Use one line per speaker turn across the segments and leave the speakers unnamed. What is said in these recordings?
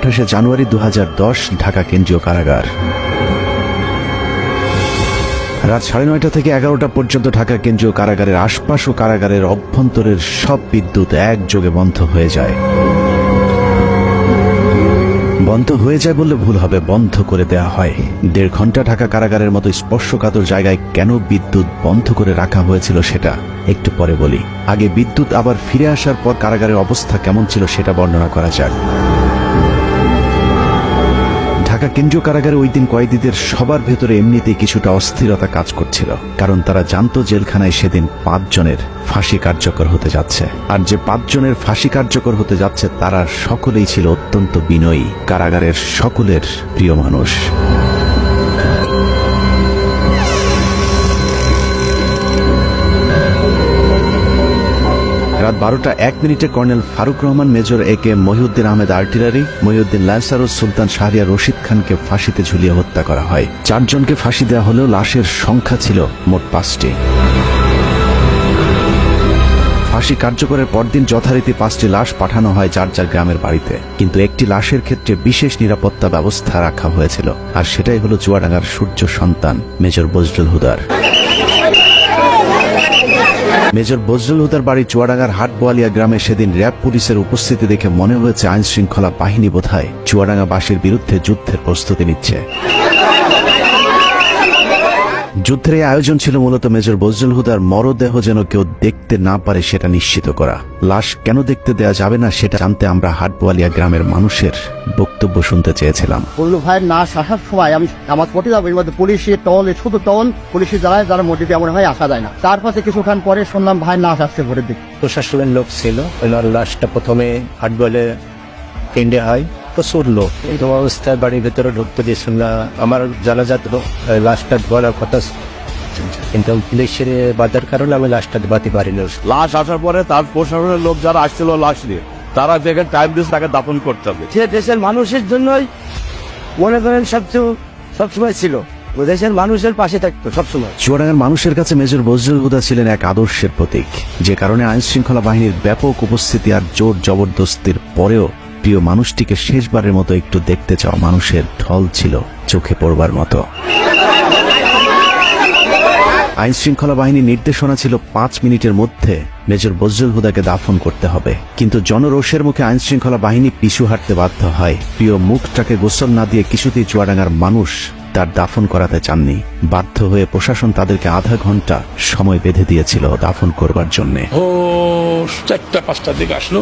28 জানুয়ারি 2010 ঢাকা কেন্দ্রীয় কারাগার। রাত 9:30 থেকে 11টা পর্যন্ত ঢাকা কেন্দ্রীয় কারাগারের আশপাশ ও কারাগারের অভ্যন্তরের সব বিদ্যুৎ একযোগে বন্ধ হয়ে যায়। বন্ধ হয়ে যায় বললে ভুল হবে, বন্ধ করে দেয়া হয়। 1.5 ঘন্টা ঢাকা কারাগারের মতো স্পর্শকাতর জায়গায় কেন বিদ্যুৎ বন্ধ করে রাখা হয়েছিল সেটা একটু পরে বলি। আগে বিদ্যুৎ আবার ফিরে আসার পর কারাগারের অবস্থা কেমন ছিল সেটা বর্ণনা করা যাক। ঢাকা কেন্দ্রীয় কারাগারে ওই দিন কয়েদিদের সবার ভেতরে এমনিতেই কিছুটা অস্থিরতা কাজ করছিল, কারণ তারা জানতো জেলখানায় সেদিন 5 জনের ফাঁসি কার্যকর হতে যাচ্ছে। আর যে 5 জনের ফাঁসি কার্যকর হতে যাচ্ছে তারা সকলেই ছিল অত্যন্ত বিনয়ী, কারাগারের সকলের প্রিয় মানুষ। রাত 12:01 colonel Farooq Rahman, major AK Mohiuddin Ahmed artillery, Mohiuddin lancer ও সুলতান শাহরিয়ার রশিদ খানকে ফাঁসিতে ঝুলিয়ে হত্যা করা হয়। 4 জনকে ফাঁসি দেওয়া হলেও লাশের সংখ্যা ছিল মোট 5টি। ফাঁসি কার্যকরের পরদিন যথারীতি 5টি লাশ পাঠানো হয় যার যার গ্রামের বাড়িতে, কিন্তু একটি লাশের ক্ষেত্রে বিশেষ নিরাপত্তা ব্যবস্থা রাখা হয়েছিল, আর সেটাই হলো চুয়াডাঙ্গার সূর্য সন্তান মেজর বজলুল হুদার। মেজর বজলুল হুদার বাড়ি চুয়াডাঙ্গার হাটবোয়ালিয়া গ্রামে সেদিন র্যাব পুলিশের উপস্থিতি দেখে মনে হয়েছে আইন শৃঙ্খলা বাহিনী বোধহয় চুয়াডাঙ্গাবাসীর বিরুদ্ধে যুদ্ধের প্রস্তুতি নিচ্ছে। যুদ্ধের এই আয়োজন ছিল মূলত মেজর বজলুল হুদার মরদেহ যেন কেউ দেখতে না পারে সেটা নিশ্চিত করা। লাশ কেন দেখতে দেয়া যাবে না সেটা জানতে আমরা হাটবোয়ালিয়া গ্রামের মানুষের বক্তব্য শুনতে চেয়েছিলাম।
বললো ভাই না আসার সময় আমি আমার পটে যাবো, এর মধ্যে পুলিশের টল, শুধু টল পুলিশের জ্বালায় যারা মসজিদে এমন হয় আসা যায় না। তারপরে কিছুক্ষণ পরে শুনলাম ভাই না আসছে ভোরের দিকে।
প্রশাসনের লোক ছিল, ওনার লাশটা প্রথমে হাটবলে কেন্দ্রে হয়, প্রচুর লোক এই অবস্থায় বাড়ির ভেতরে ঢুকতে দিয়েছিল না। আমার জানাজাত লাশটা ধোয়ার কথা, কিন্তু পুলিশের বাধার কারণে আমি লাশটা ধোয়াতে পারিনি।
লাশ আসার পরে তার প্রশাসনের লোক যারা আসছিল লাশ নিয়ে, তারা দেখে টাইম দিয়েছে তাকে দাফন করতে হবে।
সে দেশের মানুষের জন্যই মনে করেন সবসময় ছিল, দেশের মানুষের পাশে থাকতো সবসময়।
চুয়াডাঙ্গার মানুষের কাছে মেজর বজলুল হুদা ছিলেন এক আদর্শের প্রতীক, যে কারণে আইন শৃঙ্খলা বাহিনীর ব্যাপক উপস্থিতি আর জোর জবরদস্তির পরেও প্রিয় মানুষটিকে শেষবারের মতো একটু দেখতে চাওয়া মানুষের ঢল ছিল চোখে পড়বার মতো। আইন শৃঙ্খলা বাহিনীর নির্দেশনা ছিল 5 মিনিটের মধ্যে মেজর বজলুল হুদাকে দাফন করতে হবে, কিন্তু জনরোষের মুখে আইন শৃঙ্খলা বাহিনী পিছু হাঁটতে বাধ্য হয়। প্রিয় মুখটাকে গোসল না দিয়ে কিছুতেই চুয়াডাঙ্গার মানুষ তার দাফন করাতে চাননি। বাধ্য হয়ে প্রশাসন তাদেরকে আধা ঘন্টা সময় বেঁধে দিয়েছিল দাফন করবার জন্য।
4টা-5টার দিকে আসলো,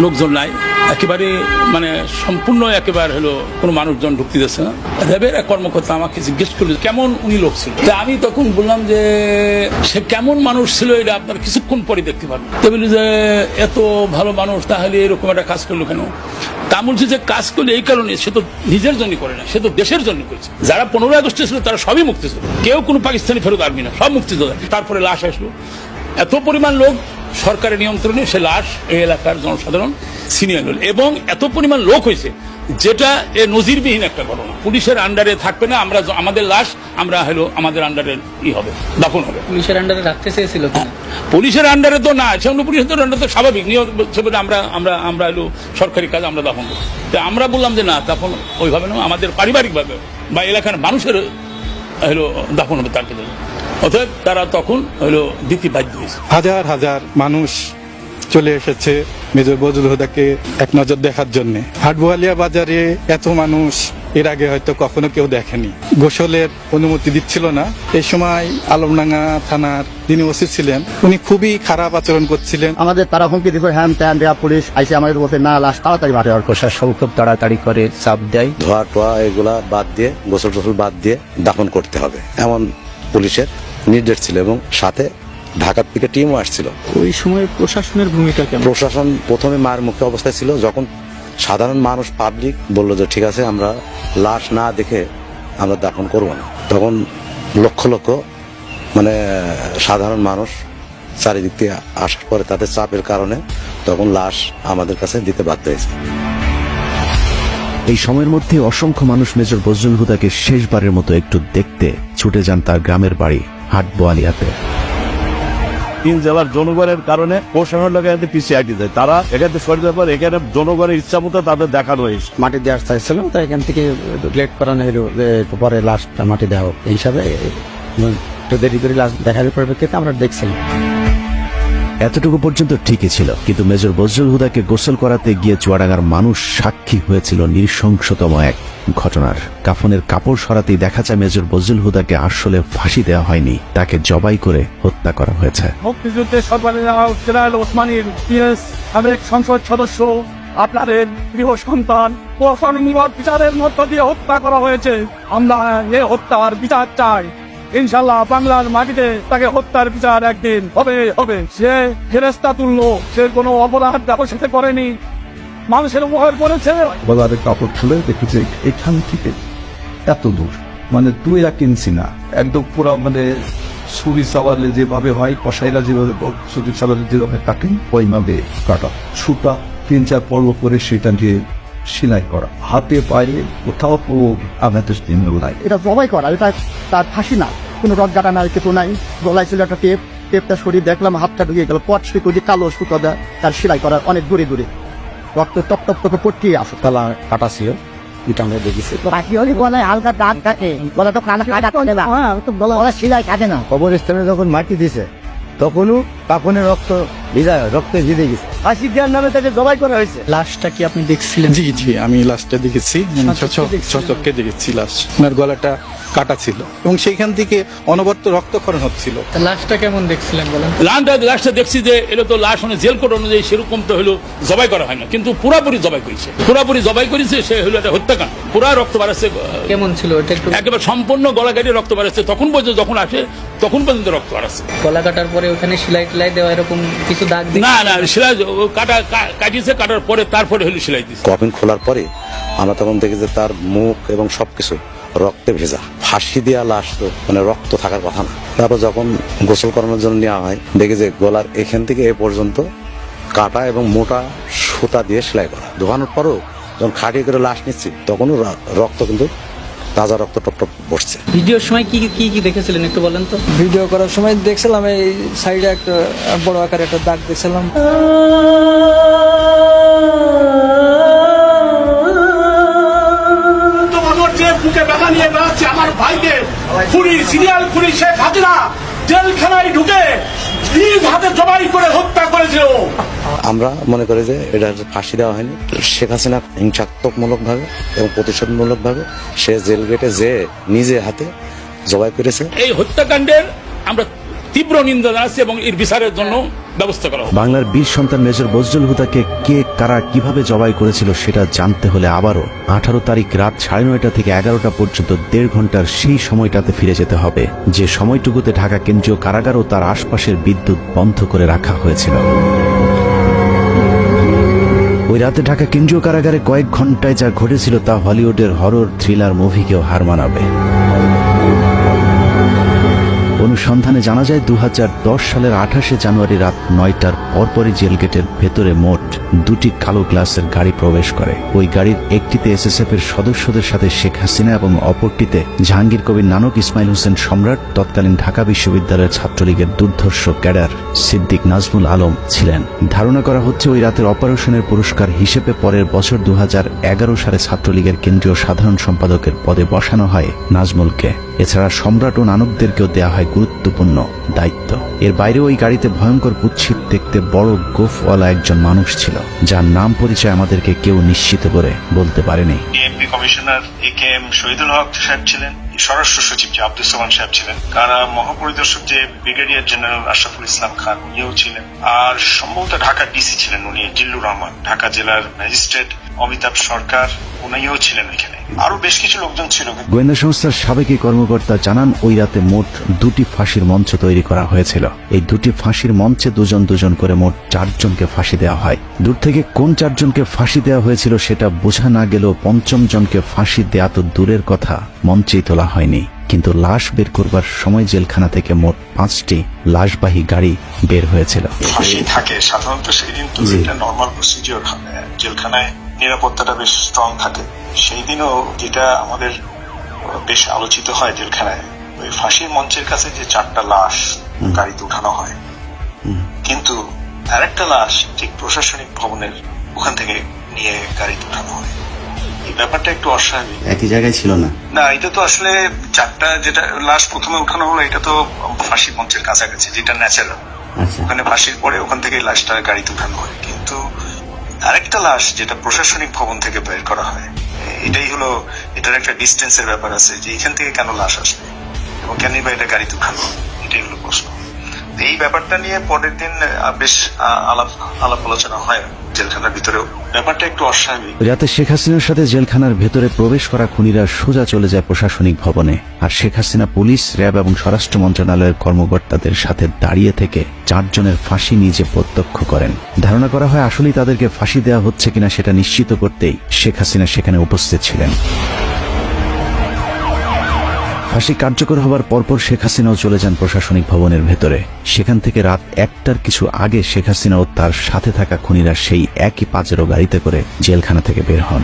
লোকজন নাই একেবারে, মানে সম্পূর্ণ একেবারে হলো কোনো মানুষজন ঢুকতে দিচ্ছে না। র্যাবের এক কর্মকর্তা আমাকে জিজ্ঞেস করলো কেমন উনি লোক ছিল। আমি তখন বললাম যে সে কেমন মানুষ ছিল এটা আপনার কিছুক্ষণ পরে দেখতে পারবেন। তো বলি যে এত ভালো মানুষ, তাহলে এরকম একটা কাজ করলো কেন? তা বলছে যে কাজ করলে এই কারণে, সে তো নিজের জন্য করে না, সে তো দেশের জন্য করেছে। যারা 15ই আগস্টে ছিল তারা সবই মুক্তি ছিল, কেউ কোনো পাকিস্তানি ফেরত আসবি না, সব মুক্তি ছিল। তারপরে লাশ আসলো, এত পরিমাণ লোক সরকারের নিয়ন্ত্রণে, সে লাশ এই এলাকার জনসাধারণ ছিনিয়ে নিল, এবং এত পরিমাণ লোক হয়েছে যেটা নজিরবিহীন একটা ঘটনা। পুলিশের আন্ডারে থাকবে না, আমরা আমাদের লাশ আমরা হলো আমাদের আন্ডারে হবে, দাফন হবে।
পুলিশের আন্ডারে রাখতে চেয়েছিল,
পুলিশের আন্ডারে তো না, সেগুলো পুলিশের আন্ডারে তো স্বাভাবিক নিয়ম, আমরা হলো সরকারি কাজ আমরা দাফন করি। আমরা বললাম যে না, দাফন ওইভাবে না, আমাদের পারিবারিকভাবে বা এলাকার মানুষের হলো দাফন হবে তার ক্ষেত্রে। অতএব তারা তখন হলো দিতে বাধ্য হয়েছে।
হাজার হাজার মানুষ চলে এসেছে মেজর বজলুল হুদাকে এক নজর দেখার জন্য। হাটবোয়ালিয়া বাজারে এত মানুষ এর আগে হয়তো কখনো কেউ দেখেনি। গোসলের অনুমতি দিচ্ছিল না। এই সময় আলমডাঙ্গা থানার যিনি ওসি ছিলেন উনি খুবই খারাপ আচরণ করছিলেন।
আমাদের তারা হুমকি দিত, হ্যান ত্যান দেয়া, পুলিশ আইসে আমাদের বলছে না লাশ তাড়াতাড়ি মাঠে।
প্রশাসন খুব তাড়াতাড়ি করে চাপ দেয়,
ধোয়া টোয়া এগুলা বাদ দিয়ে, গোসল টোসল বাদ দিয়ে দাফন করতে হবে এমন পুলিশের নির্দেশ ছিল, এবং সাথে ঢাকার থেকে টিমও আসছিল।
ওই সময় প্রশাসনের ভূমিকা কেমন?
প্রশাসন প্রথমে মায়ের মুখে অবস্থায় ছিল, যখন সাধারণ মানুষ পাবলিক বললো যে ঠিক আছে আমরা লাশ না দেখে আমরা দাফন করব না, তখন লক্ষ লক্ষ মানে সাধারণ মানুষ চারিদিক থেকে আসার পরে তাদের চাপের কারণে তখন লাশ আমাদের কাছে দিতে বাধ্য হয়েছে।
এই সময়ের মধ্যে অসংখ্য মানুষ মেজর বজলুল হুদাকে শেষবারের মতো একটু দেখতে ছুটে যান তার গ্রামের বাড়ি হাটবোয়ালিয়াতে।
তিন জেলার জনগণের কারণে প্রশাসনের লোক এখানে পিছিয়ে হাঁটি যায়। তারা এখানে সরে যাওয়ার পর এখানে জনগণের ইচ্ছা মতো তাদের দেখানো হয়েছে।
মাটি দেওয়ার চাইছিল, তো এখান থেকে লেট করানো হলো যে পরে লাশটা মাটি দেওয়া হোক। এই হিসাবে একটু দেরি করে লাশ দেখার পরিপ্রেক্ষিতে আমরা দেখছিলাম।
এতটুকু পর্যন্ত ঠিকই ছিল, কিন্তু মেজর বজলুল হুদাকে গোসল করাতে গিয়ে চুয়াডাঙ্গার মানুষ সাক্ষী হয়েছিল নৃশংসতম এক ঘটনার। কাফনের কাপড় সরাতেই দেখা যায় মেজর বজলুল হুদাকে আসলে ফাঁসি দেওয়া হয়নি, তাকে জবাই করে হত্যা করা হয়েছে।
মুক্তিযুদ্ধে জেনারেল ওসমানীর সাবেক সংসদ সদস্য, আপনাদের গৃহ সন্তান বিচারের মধ্য দিয়ে হত্যা করা হয়েছে। আমরা এ হত্যার বিচার চাই। ইনশাল্লাহ বাংলার মাটিতে তাকে হত্যার বিচার একদিন হবে। সে ফেরেস্তা তুললো, সে কোনো অপরাধ কারোর সাথে করেনি, মানুষের উপকার করেছে।
বাজারে কাপড় খুলে দেখেছে এখান থেকে এত দূর, মানে তুই কিনছি না, একদম পুরো মানে ছুরি চাওয়ালে যেভাবে হয়, কষাইরা যেভাবে ছুরি চাওয়ালে যেভাবে কাটেন ওইভাবে কাটা, সুতা 3-4 পর্ব করে সেটা দিয়ে সেলাই করা, হাতে পায়ে কোথাও আমাদের নাই।
এটা জবাই করা, এটা তার ফাঁসি না, কোনো রড গাটা নাই, কিছু নাই। গলায় ছিল একটা টেপটা সরিয়ে দেখলাম হাতটা ঢুকে গেল, পট সুতো দিয়ে কালো সুতো দেয় তার সেলাই করা, অনেক দূরে রক্ত টপ টপ টপে পটকে আসে।
তালা কাটা ছিল, এটা আমরা দেখেছি।
বাকি হলে গলায় হালকা দাগ থাকে, গলা তো গলা সেলাই কাটে না।
কবরস্থানে যখন মাটি দিছে তখনও কাফনের রক্তে ভিজে গেছে। ফাঁসি দেওয়ার নামে তাকে জবাই করা হয়েছে।
লাশটা কি আপনি দেখছিলেন?
জি আমি লাশটা দেখেছি, চোখকে দেখেছি। লাশ ওনার গলাটা কাটা ছিল এবং সেইখান থেকে অনবরত রক্তক্ষরণ হচ্ছিল।
লাশটা কেমন দেখছিলেন বলেন?
লাশটা দেখছি যে এটা তো লাশ জেল কোড অনুযায়ী সেরকম তো হলো জবাই করা হয় না, কিন্তু পুরাপুরি জবাই করেছে। সে হলো একটা হত্যাকাণ্ড, পুরা রক্ত বাড়াচ্ছে।
কেমন ছিল এটা একটু?
একেবারে সম্পূর্ণ গলা কেটে রক্ত বাড়াচ্ছে, তখন পর্যন্ত যখন আসে তখন পর্যন্ত রক্ত বাড়াচ্ছে।
গলা কাটার পরে ওখানে সেলাই টেলাই দেওয়া এরকম কিছু দাগ?
না সেলাই কাটিয়েছে, কাটার পরে তারপরে হলো সেলাই দিচ্ছে।
কফিন খোলার পরে আমরা তখন দেখি যে তার মুখ এবং সবকিছু রক্তে ভেজা। ফাঁসি দেওয়া লাশ তো মানে রক্ত থাকার কথা না। তারপর যখন গোসল করানোর জন্য নেওয়া হয়, দেখি যে গলার এখান থেকে এ পর্যন্ত কাটা এবং মোটা সুতা দিয়ে সেলাই করা। ধোয়ানোর পরও যখন খাটিয়ে করে লাশ নিচ্ছি তখনও রক্ত কিন্তু তাজা রক্ত টপ টপ বসছে।
ভিডিওর সময় কি দেখেছিলেন একটু বলেন তো?
ভিডিও করার সময় দেখছিলাম এই সাইডে একটা বড় আকারে একটা দাগ দেখছিলাম।
বুকে ব্যথা নিয়ে বেড়াচ্ছে আমার ভাইকে সিরিয়াল খুনি শেখ হাসিনা জেলখানায় ঢুকে নিজ হাতে জবাই করে হত্যা করেছিল।
আমরা মনে করি যে এটা ফাঁসি দেওয়া হয়নি, শেখ হাসিনা হিংসাত্মকমূলক ভাবে এবং প্রতিশোধমূলক ভাবে সে জেল গেটে যে নিজে হাতে জবাই করেছে।
এই হত্যাকাণ্ডের আমরা তীব্র নিন্দা জানাচ্ছি এবং এর বিচারের জন্য ব্যবস্থা করা হবে।
বাংলার বীর সন্তান মেজর বজলুল হুদাকে কে কারা কিভাবে জবাই করেছিল সেটা জানতে হলে আবারও 18 তারিখ রাত 9:30 থেকে 11টা পর্যন্ত 1.5 ঘন্টার সেই সময়টাতে ফিরে যেতে হবে, যে সময়টুকুতে ঢাকা কেন্দ্রীয় কারাগার ও তার আশপাশের বিদ্যুৎ বন্ধ করে রাখা হয়েছিল। ওই রাতে ঢাকা কেন্দ্রীয় কারাগারে কয়েক ঘন্টায় যা ঘটেছিল তা হলিউডের হরর থ্রিলার মুভিকেও হার মানাবে। অনুসন্ধানে জানা যায় 2010 সালের 28শে জানুয়ারি রাত 9টার পরপরই জেল গেটের ভেতরে মোট 2টি কালো গ্লাসের গাড়ি প্রবেশ করে। ওই গাড়ির একটিতে এসএসএফ এর সদস্যদের সাথে শেখ হাসিনা এবং অপরটিতে জাহাঙ্গীর কবির নানক, ইসমাইল হোসেন সম্রাট, তৎকালীন ঢাকা বিশ্ববিদ্যালয়ের ছাত্রলীগের দুর্ধর্ষ ক্যাডার সিদ্দিক নাজমুল আলম ছিলেন। ধারণা করা হচ্ছে ওই রাতের অপারেশনের পুরস্কার হিসেবে পরের বছর 2011 সালে ছাত্রলীগের কেন্দ্রীয় সাধারণ সম্পাদকের পদে বসানো হয় নাজমুলকে। এছাড়া সম্রাট ও নানকদেরকেও দেওয়া হয় গুরুত্বপূর্ণ দায়িত্ব। এর বাইরে ওই গাড়িতে ভয়ঙ্কর কুৎসিত দেখতে বড় গোফওয়ালা একজন মানুষ ছিল, যার নাম পরিচয় আমাদেরকে কেউ নিশ্চিত করে বলতে পারেনি।
ডিএমপি কমিশনার একেএম শহীদুল হক সাহেব ছিলেন, স্বরাষ্ট্র সচিব যে আব্দুল সালাম সাহেব ছিলেন, কারা মহাপরিদর্শক যে ব্রিগেডিয়ার জেনারেল আশরাফুল ইসলাম খান উনিও ছিলেন, আর সম্ভবত ঢাকার ডিসি ছিলেন উনি জিল্লুর রহমান, ঢাকা জেলার ম্যাজিস্ট্রেট অমিতাভ সরকার উনিও ছিলেন এখানে, আরো বেশ কিছু লোকজন ছিল।
গোয়েন্দা সংস্থার সাবেক কর্মকর্তা জানান ওই রাতে মোট 2টি ফাঁসির মঞ্চ তৈরি করা হয়েছিল। এই 2টি ফাঁসির মঞ্চে দুজন করে মোট 4 জনকে ফাঁসি দেওয়া হয়। দূর থেকে কোন 4 জনকে ফাঁসি দেওয়া হয়েছিল সেটা বোঝা না গেলেও 5ম জনকে ফাঁসি দেওয়া তো দূরের কথা, মঞ্চেই তোলা হয়নি। কিন্তু লাশ বের করবার সময় জেলখানা থেকে মোট 5টি লাশবাহী গাড়ি বের হয়েছিল।
ফাঁসি থাকে সাধারণত সেদিন তো এটা নর্মাল প্রসিডিওর, জেলখানায় নিরাপত্তাটা বেশ স্ট্রং থাকে। সেই দিনও যেটা আমাদের বেশ আলোচিত হয় জেলখানায়, ওই ফাঁসির মঞ্চের কাছে যে 4টা লাশ গাড়িতে উঠানো হয়, কিন্তু আরেকটা লাশ ঠিক প্রশাসনিক ভবনের ওখান থেকে নিয়ে গাড়িতে উঠানো হয়। এই ব্যাপারটা একটু অস্বাভাবিক।
একই জায়গায় ছিল না।
না, এটা তো আসলে চারটা যেটা লাশ প্রথমে উঠানো হলো এটা তো ফাঁসি মঞ্চের কাছাকাছি, যেটা ন্যাচারাল। ওখানে ফাঁসির পরে ওখান থেকে লাশটা গাড়িতে উঠানো হয়, কিন্তু আরেকটা লাশ যেটা প্রশাসনিক ভবন থেকে বের করা হয়, এটাই হলো, এটার একটা ডিস্টেন্সের ব্যাপার আছে যে এখান থেকে কেন লাশ আসবে এবং কেন বা এটা গাড়িতে উঠানো হয়, এটাই হলো প্রশ্ন। এই ব্যাপারটা নিয়ে পরের দিন বেশ আলাপ আলোচনা হয় জেলখানার ভিতরেও। ব্যাপারটা একটু অস্বাভাবিক।
রাতে শেখ হাসিনার সাথে জেলখানার ভেতরে প্রবেশ করা খুনিরা সোজা চলে যায় প্রশাসনিক ভবনে, আর শেখ হাসিনা পুলিশ, র্যাব এবং স্বরাষ্ট্র মন্ত্রণালয়ের কর্মকর্তাদের সাথে দাঁড়িয়ে থেকে 4 জনের ফাঁসি নিজে প্রত্যক্ষ করেন। ধারণা করা হয় আসলেই তাদেরকে ফাঁসি দেওয়া হচ্ছে কিনা সেটা নিশ্চিত করতেই শেখ হাসিনা সেখানে উপস্থিত ছিলেন। ফাঁসি কার্যকর হবার পরপর শেখ হাসিনাও চলে যান প্রশাসনিক ভবনের ভেতরে। সেখান থেকে রাত 1টার কিছু আগে শেখ হাসিনা ও তার সাথে থাকা খুনিরা সেই একই পাজেরো গাড়িতে করে জেলখানা থেকে বের হন।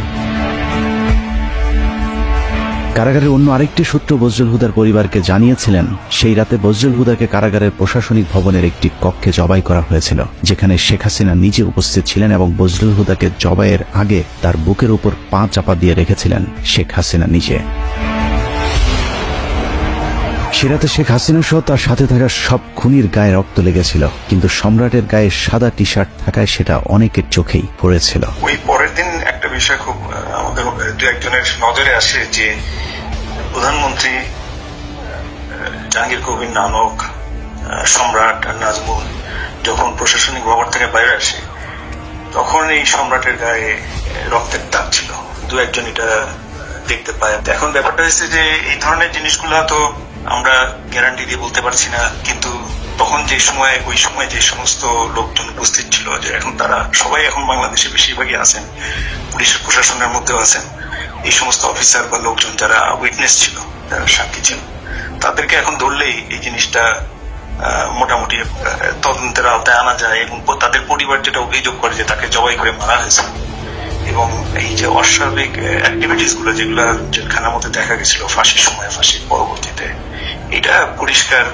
কারাগারের অন্য আরেকটি সূত্র বজলুল হুদার পরিবারকে জানিয়েছিলেন, সেই রাতে বজলুল হুদাকে কারাগারের প্রশাসনিক ভবনের একটি কক্ষে জবাই করা হয়েছিল, যেখানে শেখ হাসিনা নিজে উপস্থিত ছিলেন এবং বজলুল হুদাকে জবাইয়ের আগে তার বুকের উপর পা চাপা দিয়ে রেখেছিলেন শেখ হাসিনা নিজে। সে রাতে শেখ হাসিনা সহ তার সাথে থাকা সব খুনির গায়ে রক্ত লেগেছিল, কিন্তু সম্রাটের গায়ে সাদা টি শার্ট থাকায় সেটা অনেকের চোখেই পড়েছিল।
ওই পরের দিন একটা বিষয় খুব আমাদের দু একজনের নজরে আসে যে প্রধানমন্ত্রী জাহাঙ্গীর কবির নানক, সম্রাট আর নাজমুল যখন প্রশাসনিক ভবন থেকে বাইরে আসে তখন এই সম্রাটের গায়ে রক্তের দাগ ছিল। দু একজন এটা দেখতে পায়। এখন ব্যাপারটা হচ্ছে যে এই ধরনের জিনিসগুলো তো আমরা গ্যারান্টি দিয়ে বলতে পারছি না, কিন্তু তখন ওই সময় যে সমস্ত লোকজন উপস্থিত ছিল, যে এখন তারা সবাই এখন বাংলাদেশে বেশিরভাগই আছেন, পুলিশের প্রশাসনের মধ্যেও আছেন, এই সমস্ত অফিসার বা লোকজন যারা উইটনেস ছিল, যারা সাক্ষী ছিল, তাদেরকে এখন ধরলেই এই জিনিসটা মোটামুটি তদন্তের আওতায় আনা যায় এবং তাদের পরিবার যেটা অভিযোগ করে যে তাকে জবাই করে মারা হয়েছে এবং এই যে অস্বাভাবিক অ্যাক্টিভিটিস গুলো যেগুলো জেলখানার মধ্যে দেখা গেছিল ফাঁসির সময়, ফাঁসির পরবর্তীতে, এটা পরিষ্কার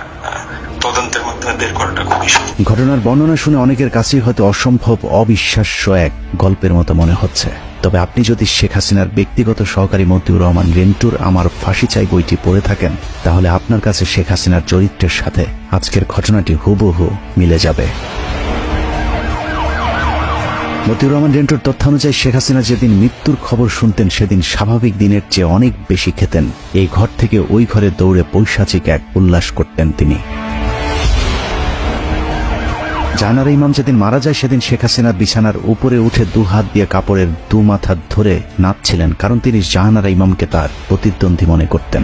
তদন্তের মাধ্যমে বের করাটা খুবই সহজ।
ঘটনার বর্ণনা শুনে অনেকের কাছেই হয়তো অসম্ভব, অবিশ্বাস্য এক গল্পের মতো মনে হচ্ছে। তবে আপনি যদি শেখ হাসিনার ব্যক্তিগত সহকারী মতিউর রহমান রেন্টুর আমার ফাঁসি চাই বইটি পড়ে থাকেন, তাহলে আপনার কাছে শেখ হাসিনার চরিত্রের সাথে আজকের ঘটনাটি হুবহু মিলে যাবে। মতিউর রহমান রেন্টুর তথ্যানুযায়ী শেখ হাসিনা যেদিন মৃত্যুর খবর শুনতেন সেদিন স্বাভাবিক দিনের চেয়ে অনেক বেশি খেতেন। এই ঘর থেকে ওই ঘরে দৌড়ে পৈশাচিক এক উল্লাস করতেন তিনি। জাহানারা ইমাম যেদিন মারা যায় সেদিন শেখ হাসিনা বিছানার উপরে উঠে 2 হাত দিয়ে কাপড়ের 2 মাথা ধরে নাচছিলেন, কারণ তিনি জাহানারা ইমামকে তার প্রতিদ্বন্দ্বী মনে করতেন।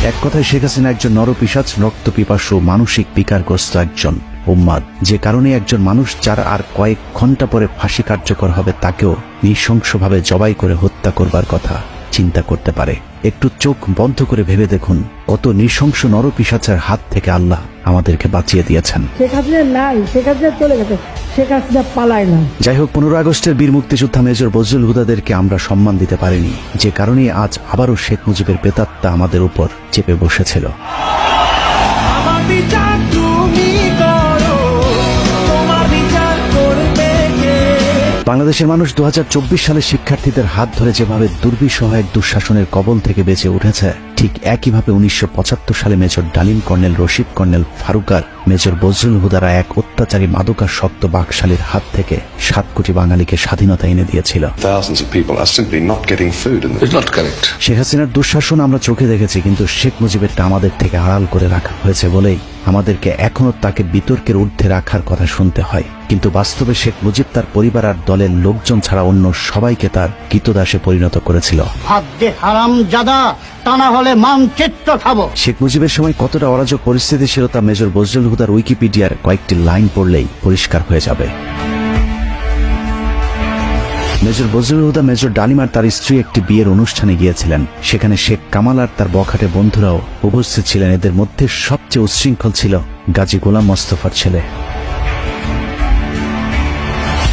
এক কথায় শেখ হাসিনা একজন নরপিশাচ, রক্তপিপাসু, মানসিক বিকারগ্রস্ত একজন উম্মাদ, যে কারণে একজন মানুষ যার আর কয়েক ঘন্টা পরে ফাঁসি কার্যকর হবে তাকেও নৃশংসভাবে জবাই করে হত্যা করবার কথা চিন্তা করতে পারে। একটু চোখ বন্ধ করে ভেবে দেখুন, কত নৃশংস নরপিশাচের হাত থেকে আল্লাহ আমাদেরকে বাঁচিয়ে দিয়েছেন।
শেখ হাসিনা নাই, শেখ হাসিনা চলে গেছে, শেখ হাসিনা পালায় না।
যাই হোক, 15 আগস্টের বীর মুক্তিযোদ্ধা মেজর বজলুল হুদাদেরকে আমরা সম্মান দিতে পারিনি, যে কারণে আজ আবারও শেখ মুজিবের প্রেতাত্মা আমাদের উপর চেপে বসেছিল। বাংলাদেশের মানুষ 2024 সালে শিক্ষার্থীদের হাত ধরে যেভাবে দুর্বিষহ এক দুঃশাসনের কবল থেকে বেঁচে উঠেছে, ঠিক একইভাবে 1975 সালে major Dalim colonel, Rashid colonel ফারুকার, মেজর বজলুল হুদারা এক অত্যাচারী মাদকাসক্ত বাকশালীর হাত থেকে 7 কোটি বাঙালিকে স্বাধীনতা এনে দিয়েছিল। শেখ হাসিনার দুঃশাসন আমরা চোখে দেখেছি, কিন্তু শেখ মুজিবেরটা আমাদের থেকে আড়াল করে রাখা হয়েছে বলেই আমাদেরকে এখনো তাকে বিতর্কের ঊর্ধ্বে রাখার কথা শুনতে হয়। কিন্তু বাস্তবে শেখ মুজিব তার পরিবার আর দলের লোকজন ছাড়া অন্য সবাইকে তার কৃতদাসে পরিণত করেছিল। শেখ মুজিবের সময় কতটা অরাজক পরিস্থিতি ছিল তা মেজর বজলুল হুদার উইকিপিডিয়ার কয়েকটি লাইন পড়লেই পরিষ্কার হয়ে যাবে। মেজর বজলুল হুদা, মেজর ডালিম আর তার স্ত্রী একটি বিয়ের অনুষ্ঠানে গিয়েছিলেন। সেখানে শেখ কামাল আর তার বখাটে বন্ধুরাও উপস্থিত ছিলেন। এদের মধ্যে সবচেয়ে উচ্ছৃঙ্খল ছিল গাজী গোলাম মোস্তফার ছেলে।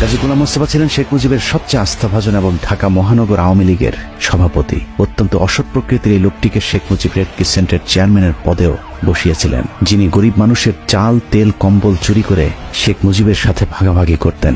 কাজী গোলাম মোস্তফা ছিলেন শেখ মুজিবের সবচেয়ে আস্থাভাজন এবং ঢাকা মহানগর আওয়ামী লীগের সভাপতি। অত্যন্ত অসৎ প্রকৃতির এই লোকটিকে শেখ মুজিব রেড ক্রিসেন্টের চেয়ারম্যানের পদেও বসিয়েছিলেন, যিনি গরিব মানুষের চাল, তেল, কম্বল চুরি করে শেখ মুজিবের সাথে ভাগাভাগি করতেন।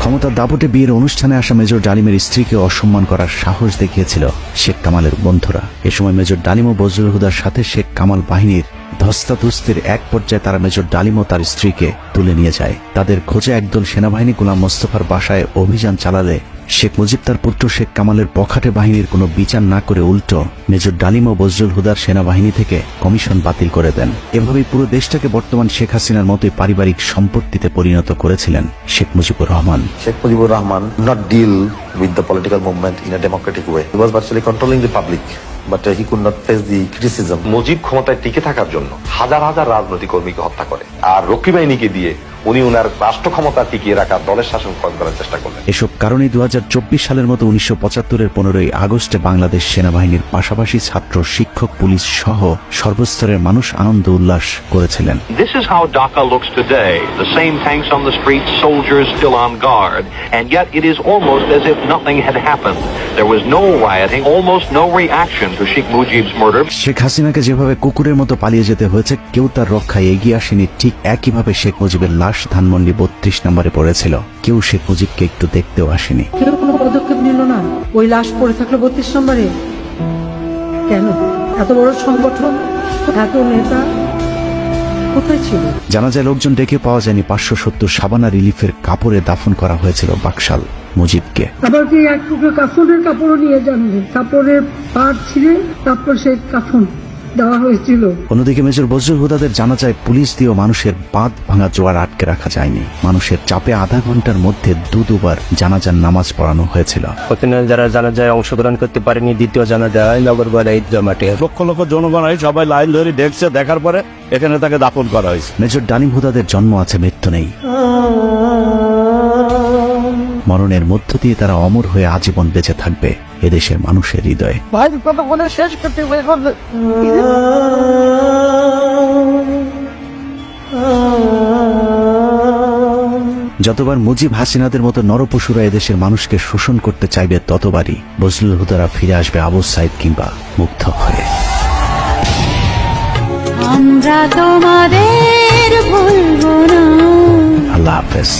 ক্ষমতার দাপটে বিয়ের অনুষ্ঠানে আসা মেজর ডালিমের স্ত্রীকে অসম্মান করার সাহস দেখিয়েছিল শেখ কামালের বন্ধুরা। এ সময় মেজর ডালিম ও বজলুল হুদার সাথে শেখ কামাল বাহিনীর ধস্তাধস্তির এক পর্যায়ে তারা মেজর ডালিম ও তার স্ত্রীকে তুলে নিয়ে যায়। তাদের খোঁজে একদল সেনাবাহিনী গোলাম মোস্তফার বাসায় অভিযান চালালে শেখ মুজিব তার পুত্র শেখ কামালের পখাটে বাহিনীর কোনো বিচার না করে উল্টো মেজর ডালিম ও বজলুল হুদার সেনাবাহিনী থেকে কমিশন বাতিল করে দেন। এভাবেই পুরো দেশটাকে বর্তমান শেখ হাসিনার মতোই পারিবারিক সম্পত্তিতে পরিণত করেছিলেন Sheikh Mujibur Rahman.
Sheikh Mujibur Rahman not deal with the political movement in a democratic way. He was virtually controlling the public, but he could not face the criticism.
Mujib ক্ষমতায় টিকে থাকার জন্য হাজার হাজার রাজনৈতিক কর্মীকে হত্যা করে, আর রক্ষী বাহিনীকে দিয়ে উনি উনার রাষ্ট্র ক্ষমতা টিকিয়ে রাখার দলের শাসন প্রয়োগ করার চেষ্টা করলেন।
এসব কারণে 2024 সালের মতো 1975-এর 15ই আগস্টে বাংলাদেশ সেনাবাহিনীর পাশাপাশি ছাত্র, শিক্ষক, পুলিশ সহ সর্বস্তরের মানুষ আনন্দ উল্লাস করেছিলেন।
This is how Dhaka looks today. The same tanks on the streets, soldiers still on guard, and yet it is almost as if nothing had happened. There was no rioting, almost no reaction to Sheikh Mujib's murder.
Sheikh হাসিনাকে যেভাবে কুকুরের মতো পালিয়ে যেতে হয়েছে, কেউ তার রক্ষায় এগিয়ে আসেনি। ঠিক একইভাবে শেখ মুজিবের লাশ ধানমন্ডি 32 নম্বরে পড়েছিল, কেউ শেখ মুজিবকে একটু দেখতেও আসেনি।
কেউ কোনো পদক্ষেপ নিল না, ওই লাশ পড়ে থাকলো 32 নম্বরে। কেন? এত বড় সংগঠন, এত নেতা কোথায় ছিল?
জানা যায় লোকজন ডেকে পাওয়া যায়নি। 570 সাবানা রিলিফের কাপড়ে দাফন করা হয়েছিল বাকশাল মুজিবকে।
আবার কি এক টুকরো কাফনের কাপড়ও নিয়ে যাননি, কাপড়ের পাট ছিঁড়ে তারপর সেই কাফন দেওয়া হয়েছিল।
অন্যদিকে মেজর বজলুল হুদাদের জানা যায় পুলিশ দিয়েও মানুষের বাঁধ ভাঙা জোয়ার আটকে রাখা যায়নি। মানুষের চাপে আধা ঘন্টার মধ্যে দুবার জানাজার নামাজ পড়ানো হয়েছিল।
যারা জানাজায় অংশগ্রহণ করতে পারেনি, দ্বিতীয় জানাজায় নগরবাড়া ঈদগাহ মাঠে
লক্ষ লক্ষ জনগণ সবাই লাইন ধরে দেখছে, দেখার পরে এখানে তাকে দাফন করা হয়েছে।
মেজর ডালিম হুদাদের জন্ম আছে, মৃত্যু নেই। মরণের মধ্য দিয়ে তারা অমর হয়ে আজীবন বেঁচে থাকবে এদেশের মানুষের হৃদয়ে।
ভাই কথা বলে শেষ করতে
যতবার মুজিব হাসিনাদের মতো নরপশুরা এদেশের মানুষকে শোষণ করতে চাইবে, ততবারই বজলুল হুদারা ফিরে আসবে আবু সাইদ কিংবা মুগ্ধ হয়ে।
আমরা তোমাদের ভুলব না।
আল্লাহ হাফেজ।